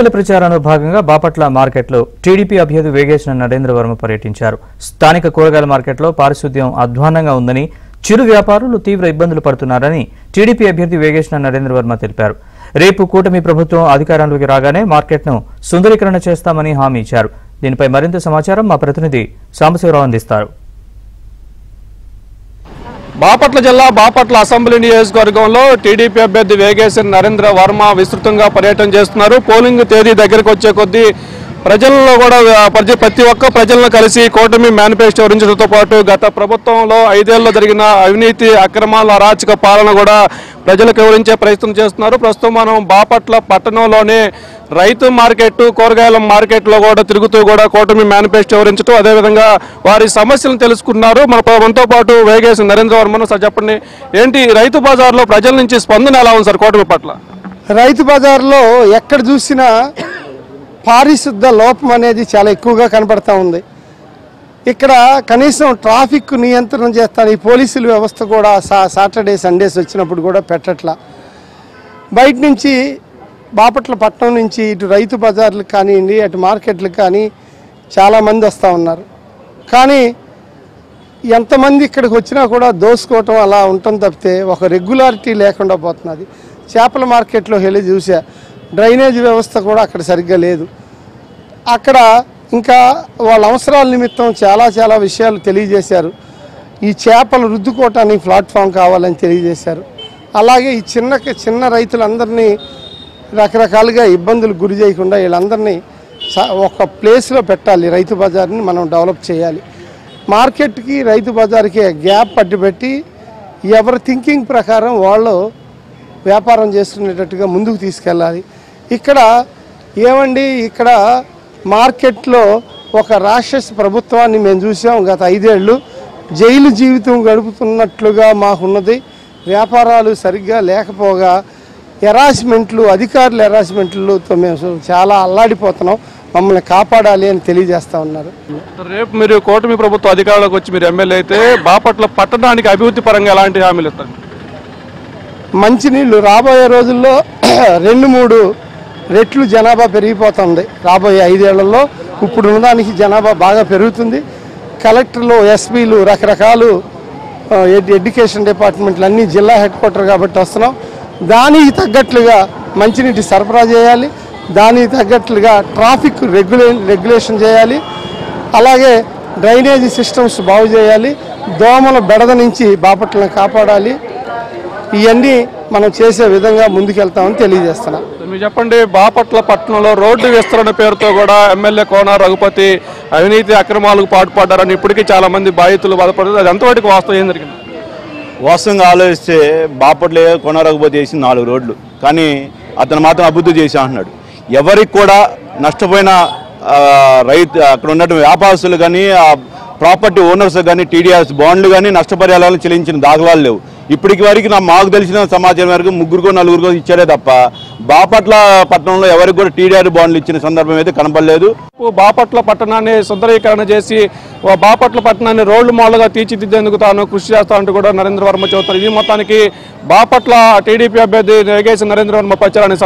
ఎన్నికల ప్రచారంలో భాగంగా బాపట్ల మార్కెట్లో టీడీపీ అభ్యర్థి వేగేశ్న నరేంద్ర వర్మ పర్యటించారు. స్థానిక కూరగాయల మార్కెట్లో పారిశుద్ధ్యం అధ్వాన్నంగా ఉందని, చిరు వ్యాపారులు తీవ్ర ఇబ్బందులు పడుతున్నారని టీడీపీ అభ్యర్థి వేగేశ్న నరేంద్ర వర్మ తెలిపారు. రేపు కూటమి ప్రభుత్వం అధికారంలోకి రాగానే మార్కెట్ను సుందరీకరణ చేస్తామని హామీ ఇచ్చారు. దీనిపై మరింత సమాచారం మా ప్రతినిధి సాంబశివరావు అందిస్తారు. బాపట్ల జిల్లా బాపట్ల అసెంబ్లీ నియోజకవర్గంలో టీడీపీ అభ్యర్థి వేగేశ్న నరేంద్ర వర్మ విస్తృతంగా పర్యటన చేస్తున్నారు. పోలింగ్ తేదీ దగ్గరకు వచ్చే కొద్దీ ప్రజల్లో కూడా ప్రతి ఒక్క ప్రజలను కలిసి కూటమి మేనిఫెస్టో వివరించడంతో పాటు గత ప్రభుత్వంలో 5 ఏళ్లలో జరిగిన అవినీతి అక్రమాల అరాచక పాలన కూడా ప్రజలకు వివరించే ప్రయత్నం చేస్తున్నారు. ప్రస్తుతం మనం బాపట్ల పట్టణంలోనే రైతు మార్కెట్, కూరగాయల మార్కెట్లో కూడా తిరుగుతూ కూడా కూటమి మేనిఫెస్టో వివరించడం, అదేవిధంగా వారి సమస్యలను తెలుసుకున్నారు. మనతో పాటు వేగేశ్న నరేంద్ర వర్మను సార్ చెప్పండి, ఏంటి రైతు బజార్లో ప్రజల నుంచి స్పందన ఎలా ఉంది సార్ కూటమి పట్ల? రైతు బజార్లో ఎక్కడ చూసినా పారిశుద్ధ లోపం అనేది చాలా ఎక్కువగా కనపడతా ఉంది. ఇక్కడ కనీసం ట్రాఫిక్ నియంత్రణ చేస్తారు. ఈ పోలీసుల వ్యవస్థ కూడా సాటర్డే సండేస్ వచ్చినప్పుడు కూడా పెట్టట్లా. బయట నుంచి బాపట్ల పట్టణం నుంచి ఇటు రైతు బజార్లకు కానివ్వండి, అటు మార్కెట్లకు కానీ చాలామంది వస్తూ ఉన్నారు. కానీ ఎంతమంది ఇక్కడికి వచ్చినా కూడా దోసుకోవటం అలా ఉండటం తప్పితే ఒక రెగ్యులారిటీ లేకుండా పోతున్నది. చేపల మార్కెట్లో వెళ్ళి చూసా, డ్రైనేజ్ వ్యవస్థ కూడా అక్కడ సరిగ్గా లేదు. అక్కడ ఇంకా వాళ్ళ అవసరాల నిమిత్తం చాలా విషయాలు తెలియజేశారు. ఈ చేపలు రుద్దుకోవటానికి ప్లాట్ఫామ్ కావాలని తెలియజేశారు. అలాగే ఈ చిన్న రైతులందరినీ రకరకాలుగా ఇబ్బందులు గురి చేయకుండా వీళ్ళందరినీ ఒక ప్లేస్లో పెట్టాలి. రైతు బజార్ని మనం డెవలప్ చేయాలి. మార్కెట్కి రైతు బజార్కి గ్యాప్ పట్టుబెట్టి ఎవరి థింకింగ్ ప్రకారం వాళ్ళు వ్యాపారం చేసుకునేటట్టుగా ముందుకు తీసుకెళ్ళాలి. ఇక్కడ ఏమండి, ఇక్కడ మార్కెట్లో ఒక రాక్షస ప్రభుత్వాన్ని మేము చూసాం. గత 5 ఏళ్ళు జైలు జీవితం గడుపుతున్నట్లుగా మాకున్నది. వ్యాపారాలు సరిగ్గా లేకపోగా హెరాస్మెంట్లు, అధికారుల హెరాస్మెంట్లతో మేము చాలా అల్లాడిపోతున్నాం. మమ్మల్ని కాపాడాలి అని తెలియజేస్తూ ఉన్నారు. రేపు మీరు కూటమి ప్రభుత్వం అధికారంలోకి వచ్చి మీరు ఎమ్మెల్యే అయితే బాపట్ల పట్టణానికి అభివృద్ధి పరంగా ఎలాంటి హామీలు ఇస్తారు? మంచినీళ్ళు రాబోయే రోజుల్లో 2-3 రెట్లు జనాభా పెరిగిపోతుంది. రాబోయే 5 ఏళ్లలో ఇప్పుడు ఉన్నదానికి జనాభా బాగా పెరుగుతుంది. కలెక్టర్లు, ఎస్పీలు, రకరకాలు ఎడ్యుకేషన్ డిపార్ట్మెంట్లు అన్నీ జిల్లా హెడ్ క్వార్టర్ కాబట్టి వస్తున్నాం. దానికి తగ్గట్లుగా మంచినీటి సరఫరా చేయాలి. దానికి తగ్గట్లుగా ట్రాఫిక్ రెగ్యులేషన్ చేయాలి. అలాగే డ్రైనేజీ సిస్టమ్స్ బాగు చేయాలి. దోమల బెడద నుంచి బాపట్లను కాపాడాలి. ఇవన్నీ మనం చేసే విధంగా ముందుకెళ్తామని తెలియజేస్తున్నాం. మీరు చెప్పండి, బాపట్ల పట్టణంలో రోడ్డు విస్తరణ పేరుతో కూడా ఎమ్మెల్యే కోన రఘుపతి అవినీతి అక్రమాలకు పాటుపడ్డారని ఇప్పటికీ చాలా మంది బాధితులు బాధపడుతుంది. అది ఎంతవరకు వాస్తవం ఏం జరిగింది? వాస్తవంగా ఆలోచిస్తే బాపట్ల కోన రఘుపతి చేసి 4 రోడ్లు, కానీ అతను మాత్రం అభివృద్ధి చేసి అంటున్నాడు. ఎవరికి కూడా నష్టపోయిన రైతు అక్కడ ఉన్నటువంటి వ్యాపారస్తులు కానీ, ప్రాపర్టీ ఓనర్స్ కానీ, టీడీఆర్ఎస్ బాండ్లు కానీ నష్టపరిహారాలు చెల్లించిన దాఖలాలు లేవు. ఇప్పటికి వరకు మాకు తెలిసిన సమాచారం వరకు 3-4 ఇచ్చారే తప్ప బాపట్ల పట్టణంలో ఎవరికి కూడా టీడీఆర్ బాండ్లు ఇచ్చిన సందర్భం అయితే కనపడలేదు. బాపట్ల పట్టణాన్ని సుందరీకరణ చేసి బాపట్ల పట్టణాన్ని రోడ్లు మోడల్గా తీర్చిదిద్దేందుకు తాను కృషి చేస్తానంటూ కూడా నరేంద్ర వర్మ చెబుతారు. ఇది మొత్తానికి బాపట్ల టీడీపీ అభ్యర్థి వేగేశ్న నరేంద్ర వర్మ ప్రచారానికి